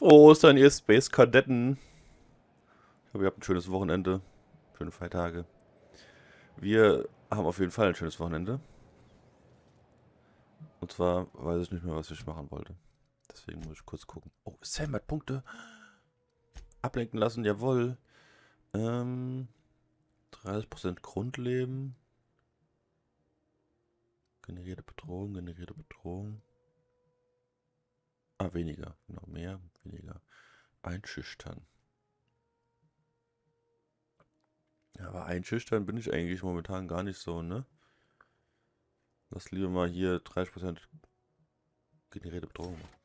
Frohe Ostern, ihr Space-Kadetten. Ich hoffe, ihr habt ein schönes Wochenende. Schöne Feiertage. Wir haben auf jeden Fall ein schönes Wochenende. Und zwar weiß ich nicht mehr, was ich machen wollte. Deswegen muss ich kurz gucken. Oh, Sam hat Punkte. Ablenken lassen, jawohl. 30% Grundleben. Generierte Bedrohung, generierte Bedrohung. Ah, weniger. Genau, mehr, weniger. Einschüchtern. Ja, aber einschüchtern bin ich eigentlich momentan gar nicht so, ne? Lass lieber mal hier 30% generierte Bedrohung machen.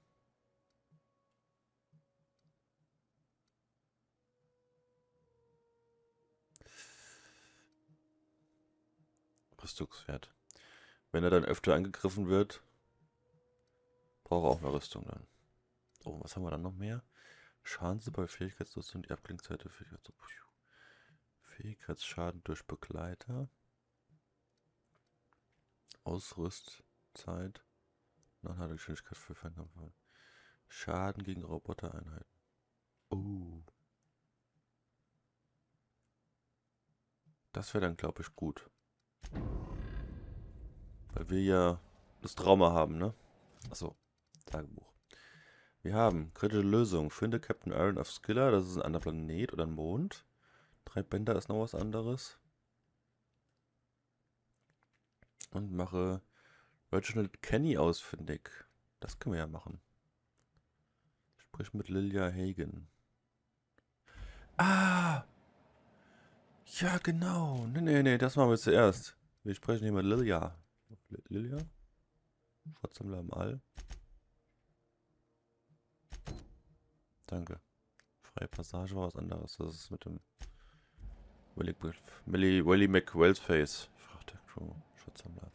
Rüstungswert. Wenn er dann öfter angegriffen wird, braucht er auch mehr Rüstung dann. Oh, was haben wir dann noch mehr? Schaden bei Fähigkeitsnutzung, die Abklingzeit der Fähigkeitsschaden durch Begleiter. Ausrüstzeit. Nachhaltige Geschwindigkeit für Fernkampf. Schaden gegen Robotereinheiten. Das wäre dann, glaube ich, gut. Weil wir ja das Trauma haben, ne? Achso, Tagebuch. Wir haben kritische Lösung. Finde Captain Iron of Skiller. Das ist ein anderer Planet oder ein Mond. 3 Bänder ist noch was anderes. Und mache Reginald Kenny ausfindig. Das können wir ja machen. Sprich mit Lilia Hagen. Ah! Ja, genau. Nee, das machen wir zuerst. Wir sprechen hier mit Lilia. Lilia? Schwarzsammler im All. Danke. Freie Passage war was anderes. Das ist mit dem Willie McWellsface. Frachter-Crew. Schutzsammler.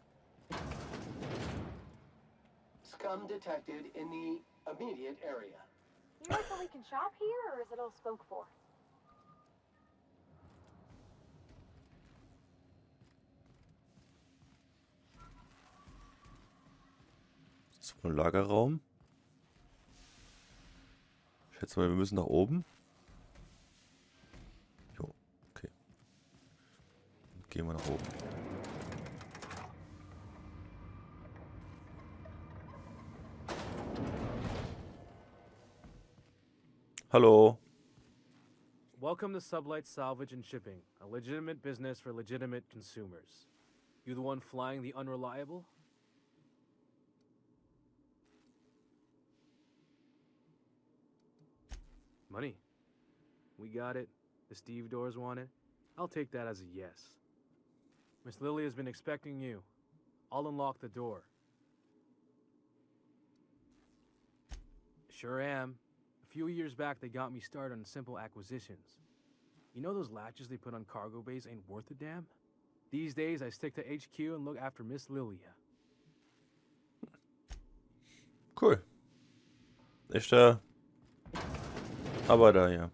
Scum detected in the immediate area. You know where we can shop here, or is it all spoke for? Das ist ein Lagerraum. Ich schätze mal, wir müssen nach oben. Jo, okay. Gehen wir nach oben. Hallo. Welcome to Sublight Salvage and Shipping, a legitimate business for legitimate consumers. You the one flying the unreliable? Money. We got it. The Steve Doors want it. I'll take that as a yes. Miss Lily has been expecting you. I'll unlock the door. Sure am. A few years back, they got me started on simple acquisitions. You know those latches they put on cargo bays ain't worth a damn? These days, I stick to HQ and look after Miss Lilia. Cool. Echter Arbeiter hier.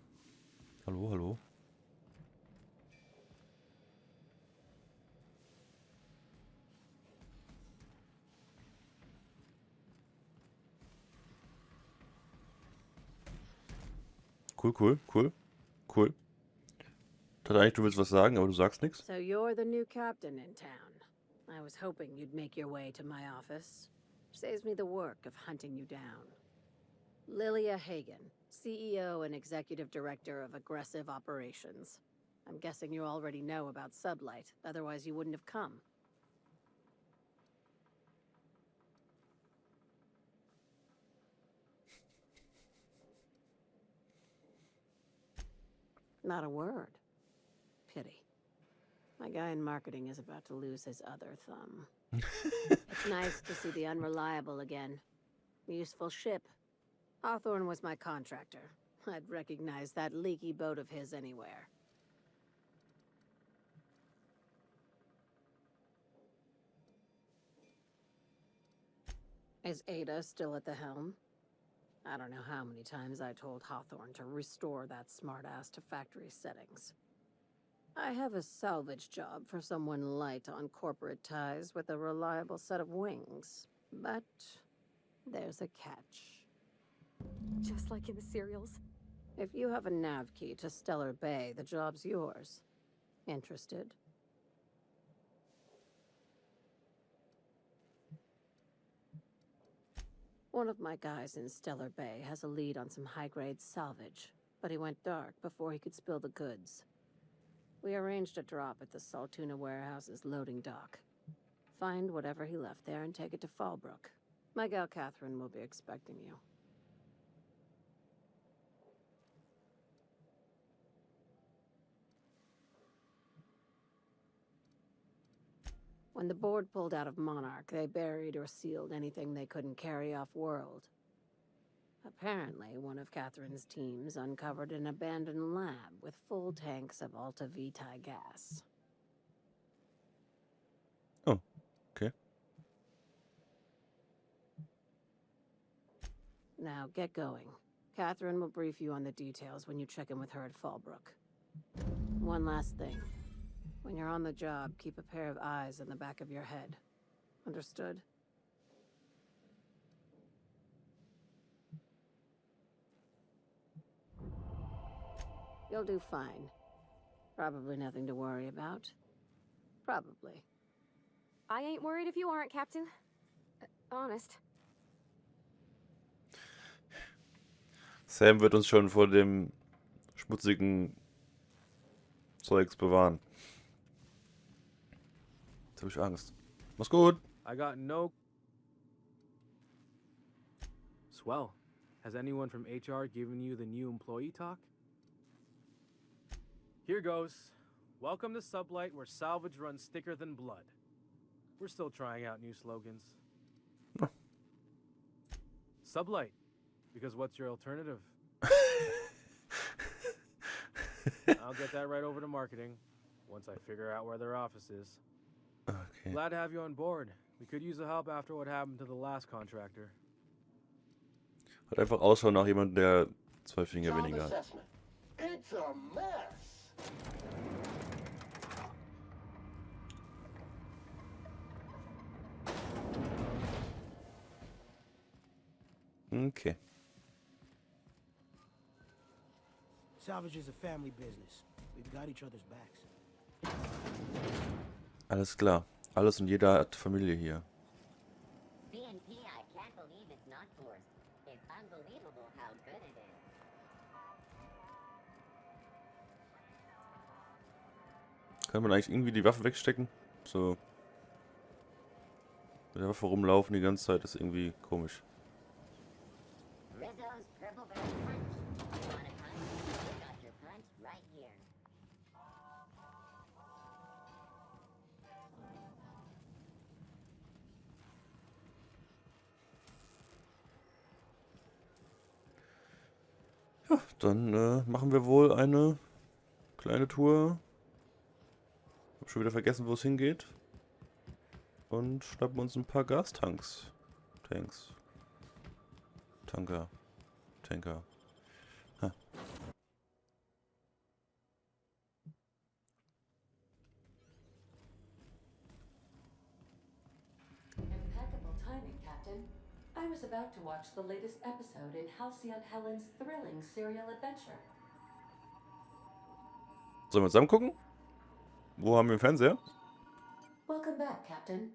Hallo, hallo. Cool. Ich dachte eigentlich, du willst was sagen, aber du sagst nichts. So you're the new captain in town. I was hoping you'd make your way to my office. Saves me the work of hunting you down. Lilia Hagen, CEO and Executive Director of Aggressive Operations. I'm guessing you already know about Sublight, otherwise you wouldn't have come. Not a word. Pity. My guy in marketing is about to lose his other thumb. It's nice to see the Unreliable again. Useful ship. Hawthorne was my contractor. I'd recognize that leaky boat of his anywhere. Is Ada still at the helm? I don't know how many times I told Hawthorne to restore that smartass to factory settings. I have a salvage job for someone light on corporate ties with a reliable set of wings. But there's a catch. Just like in the serials. If you have a nav key to Stellar Bay, the job's yours. Interested? One of my guys in Stellar Bay has a lead on some high-grade salvage, but he went dark before he could spill the goods. We arranged a drop at the Saltuna warehouse's loading dock. Find whatever he left there and take it to Fallbrook. My gal Catherine will be expecting you. When the board pulled out of Monarch, they buried or sealed anything they couldn't carry off-world. Apparently, one of Catherine's teams uncovered an abandoned lab with full tanks of Alta Vitae gas. Oh, okay. Now, get going. Catherine will brief you on the details when you check in with her at Fallbrook. One last thing. When you're on the job, keep a pair of eyes in the back of your head. Understood? You'll do fine. Probably nothing to worry about. Probably. I ain't worried if you aren't, Captain. Honest. Sam wird uns schon vor dem schmutzigen Zeugs bewahren. Jetzt habe ich Angst. Mach's gut. I got no... Swell. Has anyone from HR given you the new employee talk? Here goes. Welcome to Sublight, where salvage runs thicker than blood. We're still trying out new slogans. Oh. Sublight. Because what's your alternative? I'll get that right over to marketing, once I figure out where their office is. Okay. Glad to have you on board. We could use the help after what happened to the last contractor. Hat einfach Ausschau nach jemandem, der 2 Finger Job weniger hat. assessment. It's a mess. Okay. Salvage is a family business. We've got each other's backs. Alles klar. Alles und jeder hat Familie hier. CNP, I can't believe it's not forced. It's unbelievable how good it is. Kann man eigentlich irgendwie die Waffe wegstecken? So. Mit der Waffe rumlaufen die ganze Zeit ist irgendwie komisch. Rizzo's Purple Berry Punch. You want a punch? You got your punch right here. Ja, dann machen wir wohl eine kleine Tour. Hab schon wieder vergessen, wo es hingeht. Und schnappen uns ein paar Gastanks. Tanker. Ha. Impeccable timing, Captain. I was about to watch the latest episode in Halcyon Helen's thrilling serial adventure. Sollen wir uns angucken? Wo haben wir den Fernseher? Welcome back, Captain.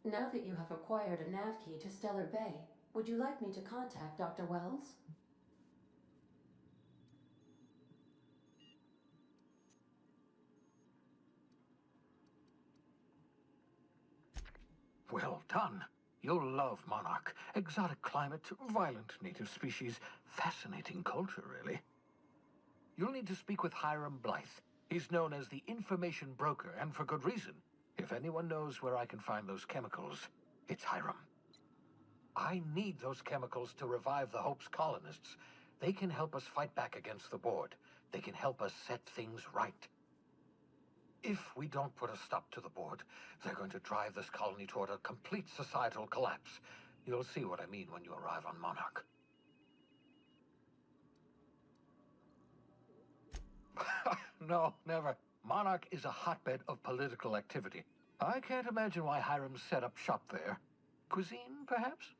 Now that you have acquired a nav key to Stellar Bay, would you like me to contact Dr. Wells? Well done. You'll love Monarch. Exotic climate, violent native species, fascinating culture, really. You'll need to speak with Hiram Blythe. He's known as the information broker, and for good reason. If anyone knows where I can find those chemicals, it's Hiram. I need those chemicals to revive the Hope's colonists. They can help us fight back against the board. They can help us set things right. If we don't put a stop to the board, they're going to drive this colony toward a complete societal collapse. You'll see what I mean when you arrive on Monarch. No, never. Monarch is a hotbed of political activity. I can't imagine why Hiram set up shop there. Cuisine, perhaps?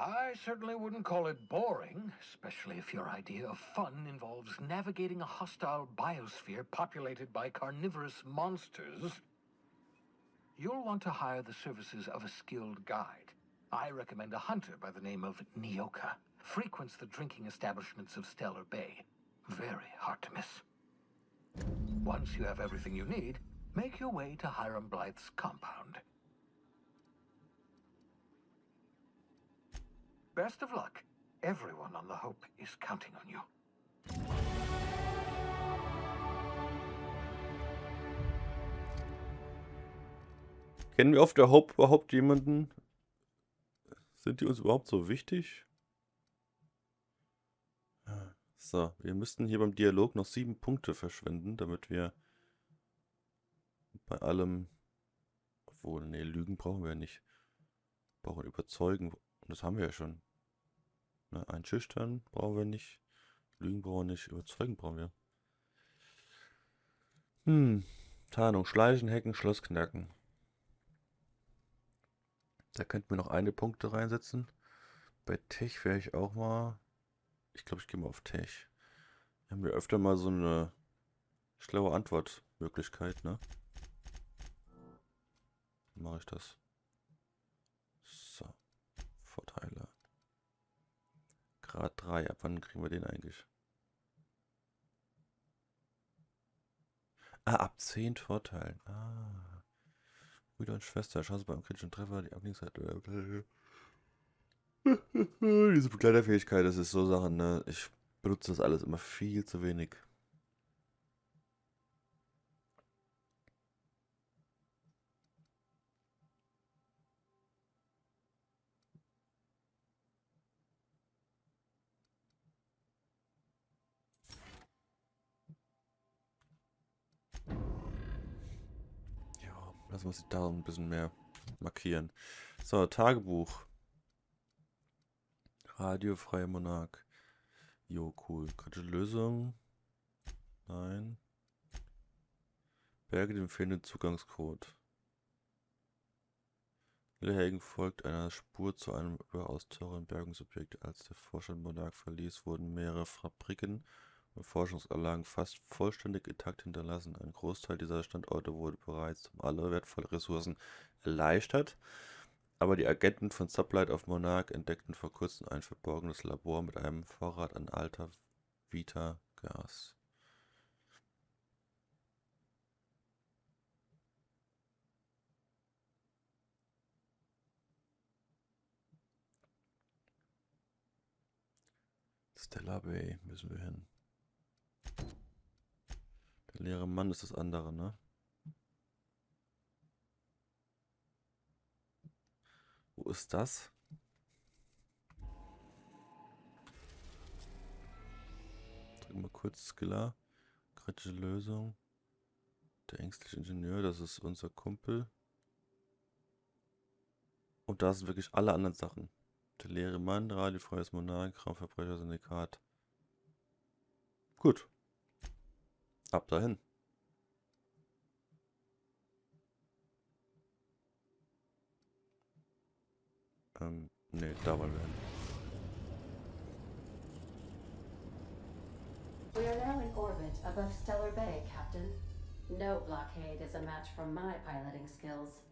I certainly wouldn't call it boring, especially if your idea of fun involves navigating a hostile biosphere populated by carnivorous monsters. You'll want to hire the services of a skilled guide. I recommend a hunter by the name of Nyoka. Frequents the drinking establishments of Stellar Bay. Very hard to miss. Once you have everything you need, make your way to Hiram Blythe's compound. Best of luck. Everyone on the Hope is counting on you. Kennen wir auf der Hope überhaupt jemanden? Sind die uns überhaupt so wichtig? So, wir müssten hier beim Dialog noch 7 Punkte verschwenden, damit wir bei allem... Obwohl, nee, Lügen brauchen wir ja nicht. Wir brauchen überzeugen. Und das haben wir ja schon. Ne, einschüchtern brauchen wir nicht. Lügen brauchen wir nicht. Überzeugen brauchen wir. Tarnung. Schleichen, Hacken, Schloss knacken. Da könnten wir noch eine Punkte reinsetzen. Bei Tech wäre ich auch mal... Ich glaube, ich gehe mal auf Tech. Wir haben ja öfter mal so eine schlaue Antwortmöglichkeit, ne? Dann mache ich das. So. Vorteile. Grad 3. Ab wann kriegen wir den eigentlich? Ah, ab 10 Vorteilen. Ah. Bruder und Schwester. Chance beim kritischen Treffer. Die Ablenkungsseite. Diese Begleiterfähigkeit, das ist so Sachen, ne? Ich benutze das alles immer viel zu wenig. Ja, lassen wir uns da ein bisschen mehr markieren. So, Tagebuch. Radiofreie Monarch. Jo, cool. Kritische Lösung. Nein. Berge den fehlenden Zugangscode. Lillehagen folgt einer Spur zu einem überaus teuren Bergungsobjekt. Als der Vorstand Monarch verließ, wurden mehrere Fabriken und Forschungsanlagen fast vollständig intakt hinterlassen. Ein Großteil dieser Standorte wurde bereits um alle wertvollen Ressourcen erleichtert. Aber die Agenten von Sublight auf Monarch entdeckten vor kurzem ein verborgenes Labor mit einem Vorrat an alter Vita-Gas. Stellar Bay müssen wir hin. Der leere Mann ist das andere, ne? Wo ist das? Drücken wir kurz Skiller. Kritische Lösung. Der ängstliche Ingenieur, das ist unser Kumpel. Und da sind wirklich alle anderen Sachen. Der leere Mann, radiofreies Monarch, Raumverbrecher-Syndikat. Gut. Ab dahin. Nee, da wollen wir hin. We are now in orbit above Stellar Bay, Captain. No blockade is a match for my piloting skills.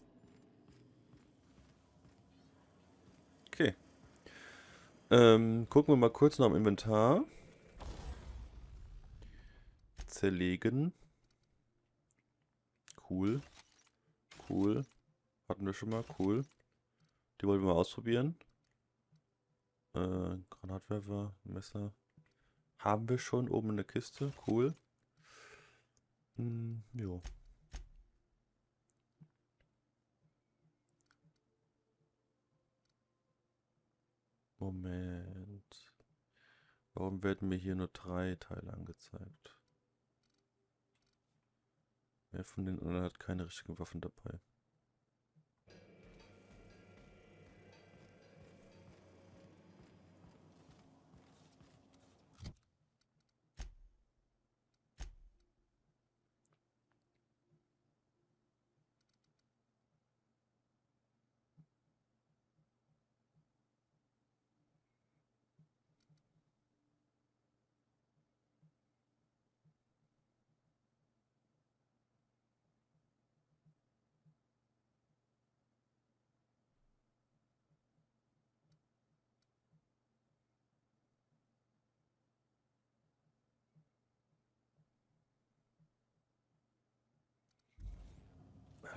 Okay. Gucken wir mal kurz noch im Inventar. Zerlegen. Cool. Cool. Hatten wir schon mal. Cool. Die wollen wir mal ausprobieren. Granatwerfer, Messer. Haben wir schon oben in der Kiste. Cool. Jo. Moment. Warum werden mir hier nur 3 Teile angezeigt? Wer von den anderen hat keine richtigen Waffen dabei?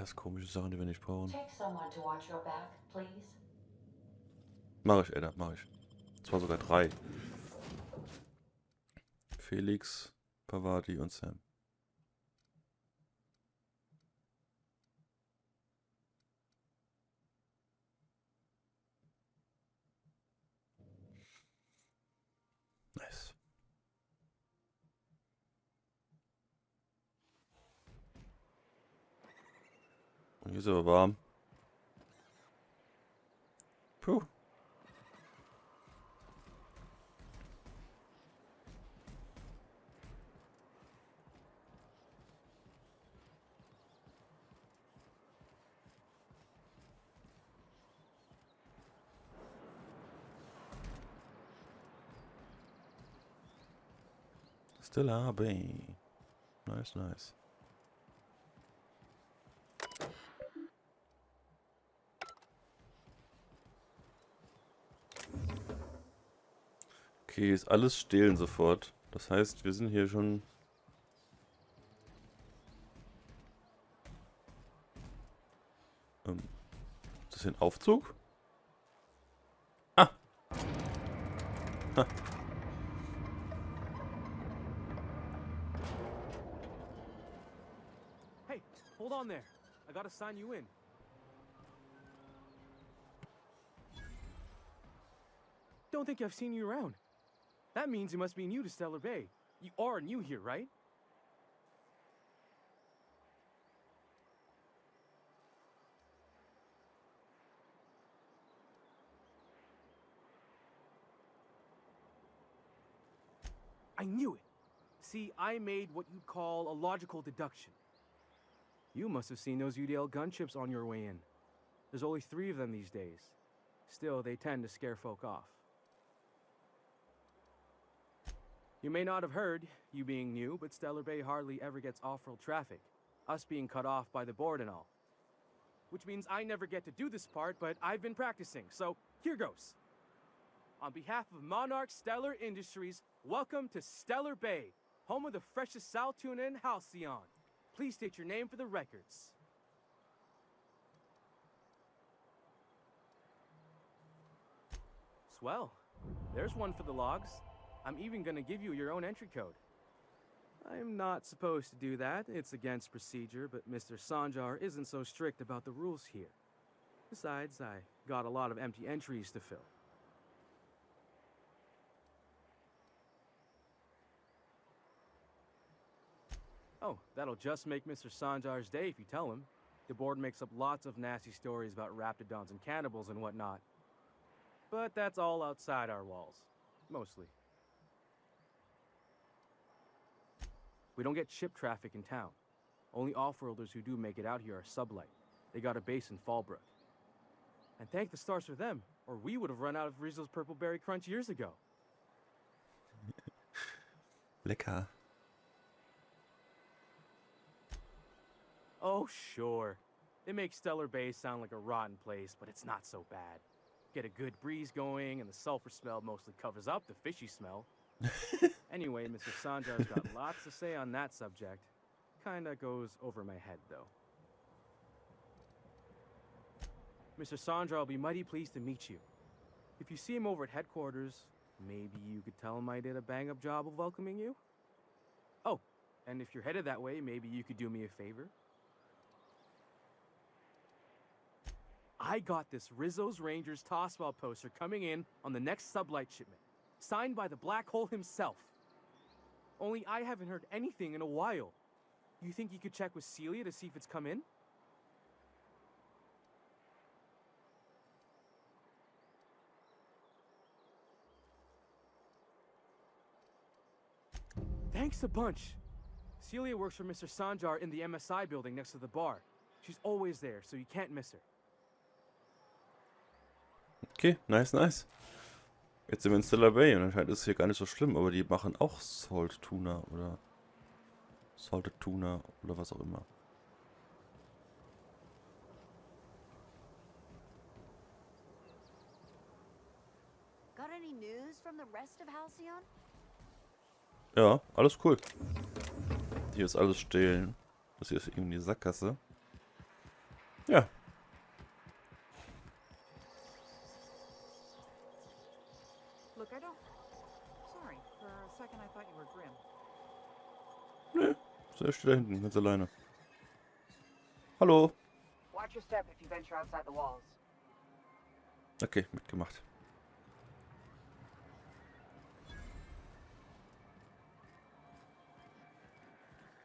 Alles komische Sachen, die wir nicht brauchen. Take someone to watch your back, please. Mach ich, Edda, mach ich. Zwar sogar 3. Felix, Pavati und Sam. Nice. Und hier ist aber warm. Puh. Stellar Bay. Nice, nice. Okay, ist alles stehlen sofort. Das heißt, wir sind hier schon... ist das hier ein Aufzug? Ah! Ha. Hey, hold on there. I gotta sign you in. Don't think I've seen you around. That means you must be new to Stellar Bay. You are new here, right? I knew it. See, I made what you'd call a logical deduction. You must have seen those UDL gunships on your way in. There's only 3 of them these days. Still, they tend to scare folk off. You may not have heard, you being new, but Stellar Bay hardly ever gets off-road traffic. Us being cut off by the board and all. Which means I never get to do this part, but I've been practicing, so here goes. On behalf of Monarch Stellar Industries, welcome to Stellar Bay, home of the freshest sal tuna in Halcyon. Please state your name for the records. Swell. There's one for the logs. I'm even gonna give you your own entry code. I'm not supposed to do that. It's against procedure, but Mr. Sanjar isn't so strict about the rules here. Besides, I got a lot of empty entries to fill. Oh, that'll just make Mr. Sanjar's day if you tell him. The board makes up lots of nasty stories about raptidons and cannibals and whatnot. But that's all outside our walls. Mostly. We don't get ship traffic in town. Only off-worlders who do make it out here are Sublight. They got a base in Fallbrook. And thank the stars for them, or we would have run out of Rizzo's Purple Berry Crunch years ago. Lecker. Oh, sure. They make Stellar Bay sound like a rotten place, but it's not so bad. Get a good breeze going, and the sulfur smell mostly covers up the fishy smell. Anyway, Mr. Sanjar's got lots to say on that subject. Kinda goes over my head, though. Mr. Sanjar will be mighty pleased to meet you. If you see him over at headquarters, maybe you could tell him I did a bang-up job of welcoming you? Oh, and if you're headed that way, maybe you could do me a favor? I got this Rizzo's Rangers tossball poster coming in on the next Sublight shipment, signed by the Black Hole himself. Only I haven't heard anything in a while. You think you could check with Celia to see if it's come in? Thanks a bunch. Celia works for Mr. Sanjar in the MSI building next to the bar. She's always there, so you can't miss her. Okay, nice, nice. Jetzt sind wir in Stellar Bay und anscheinend ist es hier gar nicht so schlimm, aber die machen auch Salt Tuna oder Salted Tuna oder was auch immer. Got any news from the rest of Halcyon? Ja, alles cool. Hier ist alles stehlen. Das hier ist irgendwie die Sackgasse. Ja. Look, I don't. Sorry. For a second, I thought you were Grim. Nö. So, er steht da hinten, ganz alleine. Hallo. Watch your step if you venture outside the walls. Okay, mitgemacht.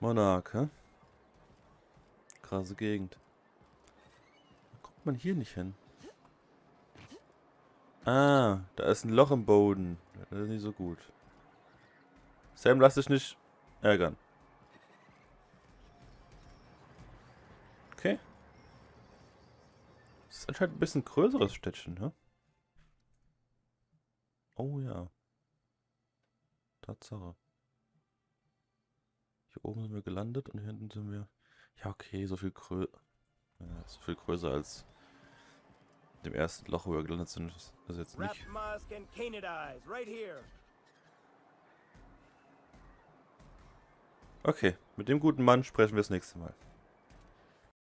Monarch, hä? Krasse Gegend. Da kommt man hier nicht hin. Ah, da ist ein Loch im Boden. Das ist nicht so gut. Sam, lass dich nicht ärgern. Okay. Das ist anscheinend ein bisschen größeres Städtchen, ne? Oh ja. Tatsache. Hier oben sind wir gelandet und hier hinten sind wir... Ja, okay, so viel größer als dem ersten Loch, wo wir gelandet sind. Das ist jetzt nicht... Okay, mit dem guten Mann sprechen wir das nächste Mal.